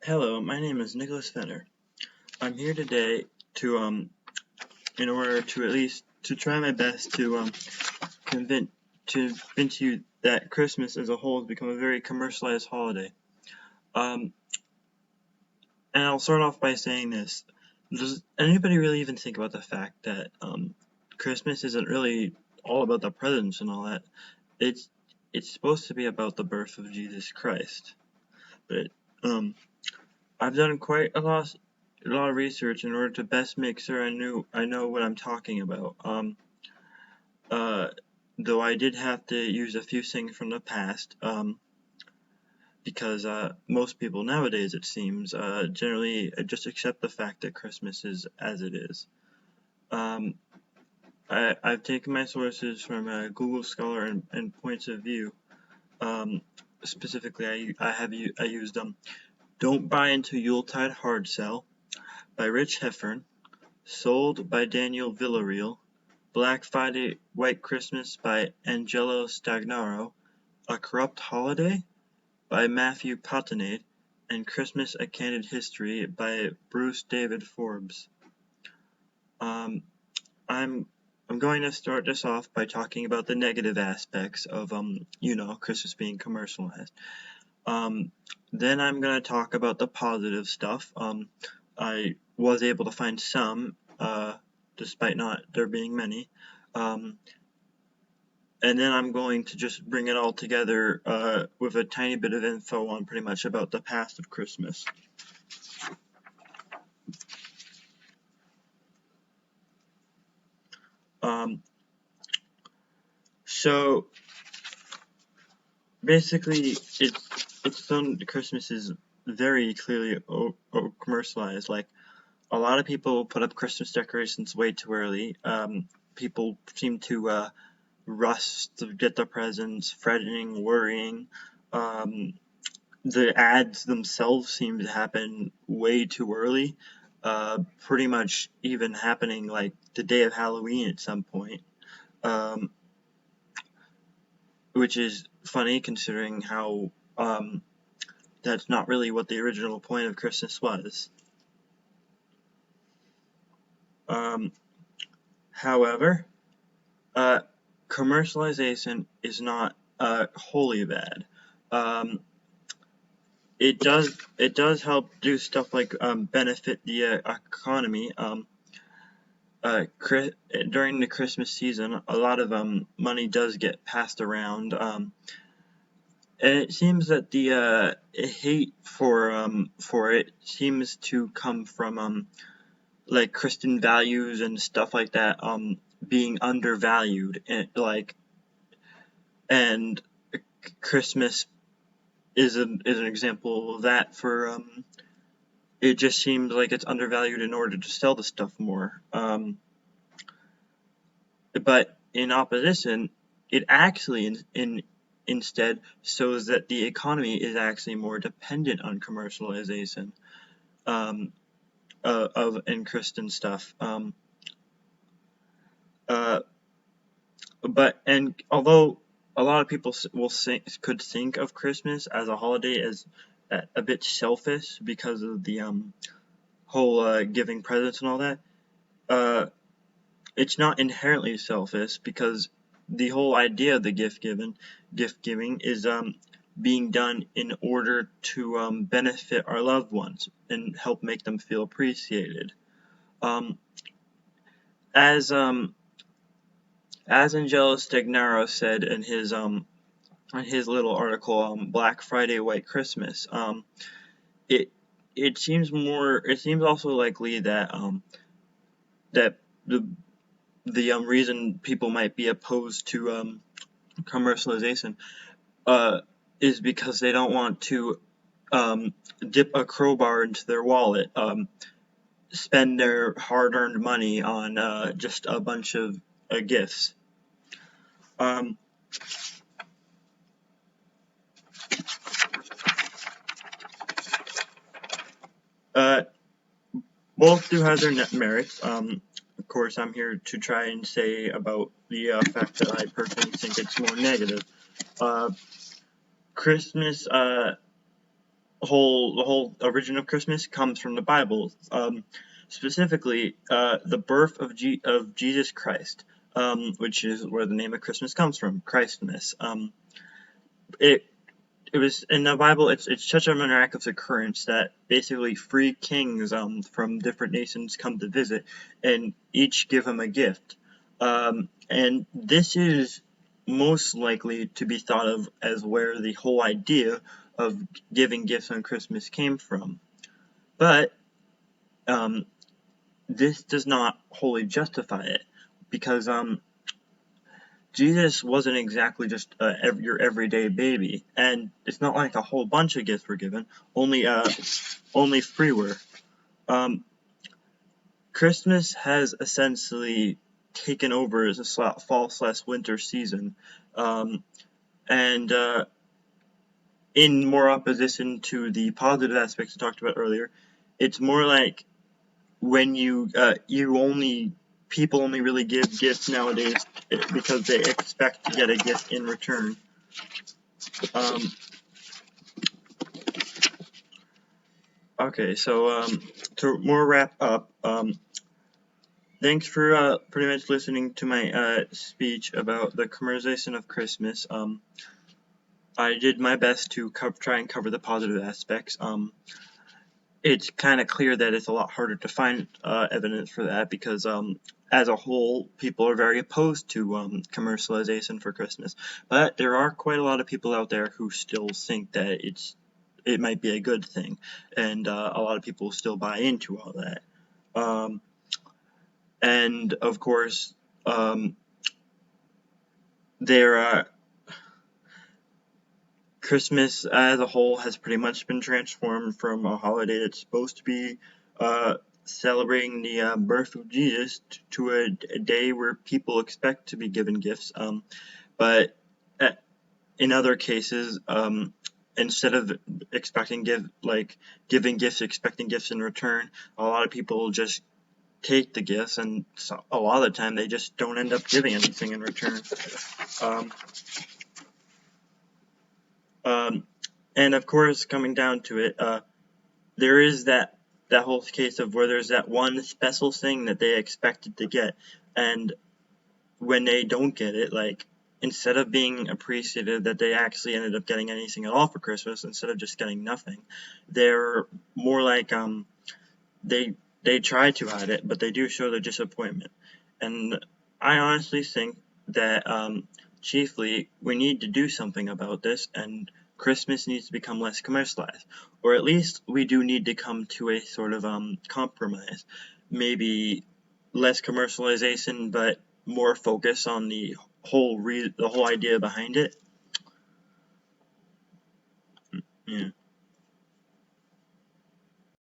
Hello, my name is Nicholas Fenner. I'm here today to in order to at least to try my best to convince you that Christmas as a whole has become a very commercialized holiday. Um, and I'll start off by saying this: does anybody really even think about the fact that Christmas isn't really all about the presents and all that? It's it's supposed to be about the birth of Jesus Christ, but um, I've done quite a lot of research in order to best make sure I know what I'm talking about. Uh, though I did have to use a few things from the past, because most people nowadays, it seems, generally just accept the fact that Christmas is as it is. Um, I've taken my sources from Google Scholar and Points of View. Specifically, I used "Don't Buy Into Yuletide Hard Sell" by Rich Heffern, "Sold" by Daniel Villarreal, "Black Friday White Christmas" by Angelo Stagnaro, "A Corrupt Holiday" by Matthew Patinade, and "Christmas: A Candid History" by Bruce David Forbes. I'm I'm going to start this off by talking about the negative aspects of Christmas being commercialized. Then I'm going to talk about the positive stuff. I was able to find some, despite not there being many. And then I'm going to just bring it all together with a tiny bit of info on pretty much about the past of Christmas. So basically, it's done. Christmas is very clearly commercialized. Like, a lot of people put up Christmas decorations way too early. People seem to rush to get the presents, fretting, worrying. The ads themselves seem to happen way too early. Pretty much even happening like the day of Halloween at some point. Which is funny considering how that's not really what the original point of Christmas was. However, commercialization is not wholly bad. It does help do stuff like benefit the economy. During the Christmas season, a lot of money does get passed around. And it seems that the hate for it seems to come from like Christian values and stuff like that being undervalued, and Christmas is an example of that. For it just seems like it's undervalued in order to sell the stuff more. But in opposition, it actually instead shows that the economy is actually more dependent on commercialization of and Christian stuff. And although a lot of people could think of Christmas as a holiday as a bit selfish because of the whole giving presents and all that, it's not inherently selfish, because the whole idea of the gift giving is being done in order to benefit our loved ones and help make them feel appreciated. As Angelo Stagnaro said in his little article, Black Friday White Christmas, it seems also likely that that the reason people might be opposed to commercialization is because they don't want to dip a crowbar into their wallet, spend their hard-earned money on just a bunch of gifts. Both do have their net merits. Of course, I'm here to try and say about the fact that I personally think it's more negative. Christmas whole origin of Christmas comes from the Bible, specifically the birth of Jesus Christ, which is where the name of Christmas comes from, Christmas. It it was in the Bible. It's such a miraculous occurrence that basically three kings from different nations come to visit, and each give him a gift. And this is most likely to be thought of as where the whole idea of giving gifts on Christmas came from. But this does not wholly justify it, because Jesus wasn't exactly just your everyday baby, and it's not like a whole bunch of gifts were given. Only three were. Christmas has essentially taken over as a fall/winter season, and in more opposition to the positive aspects I talked about earlier, it's more like when people only really give gifts nowadays because they expect to get a gift in return. Okay, so to more wrap up, thanks for pretty much listening to my speech about the commercialization of Christmas. I did my best to try and cover the positive aspects. It's kind of clear that it's a lot harder to find evidence for that, because as a whole, people are very opposed to commercialization for Christmas. But there are quite a lot of people out there who still think that it might be a good thing, and a lot of people still buy into all that. And of course, Christmas as a whole has pretty much been transformed from a holiday that's supposed to be celebrating the birth of Jesus to a day where people expect to be given gifts. But in other cases, instead of giving gifts, expecting gifts in return, a lot of people just take the gifts, and a lot of the time they just don't end up giving anything in return. And of course, coming down to it, there is that whole case of where there's that one special thing that they expected to get, and when they don't get it, like, instead of being appreciative that they actually ended up getting anything at all for Christmas, instead of just getting nothing, they're more like they try to hide it, but they do show their disappointment. And I honestly think that chiefly we need to do something about this, and Christmas needs to become less commercialized, or at least we do need to come to a sort of compromise. Maybe less commercialization, but more focus on the whole idea behind it. Yeah.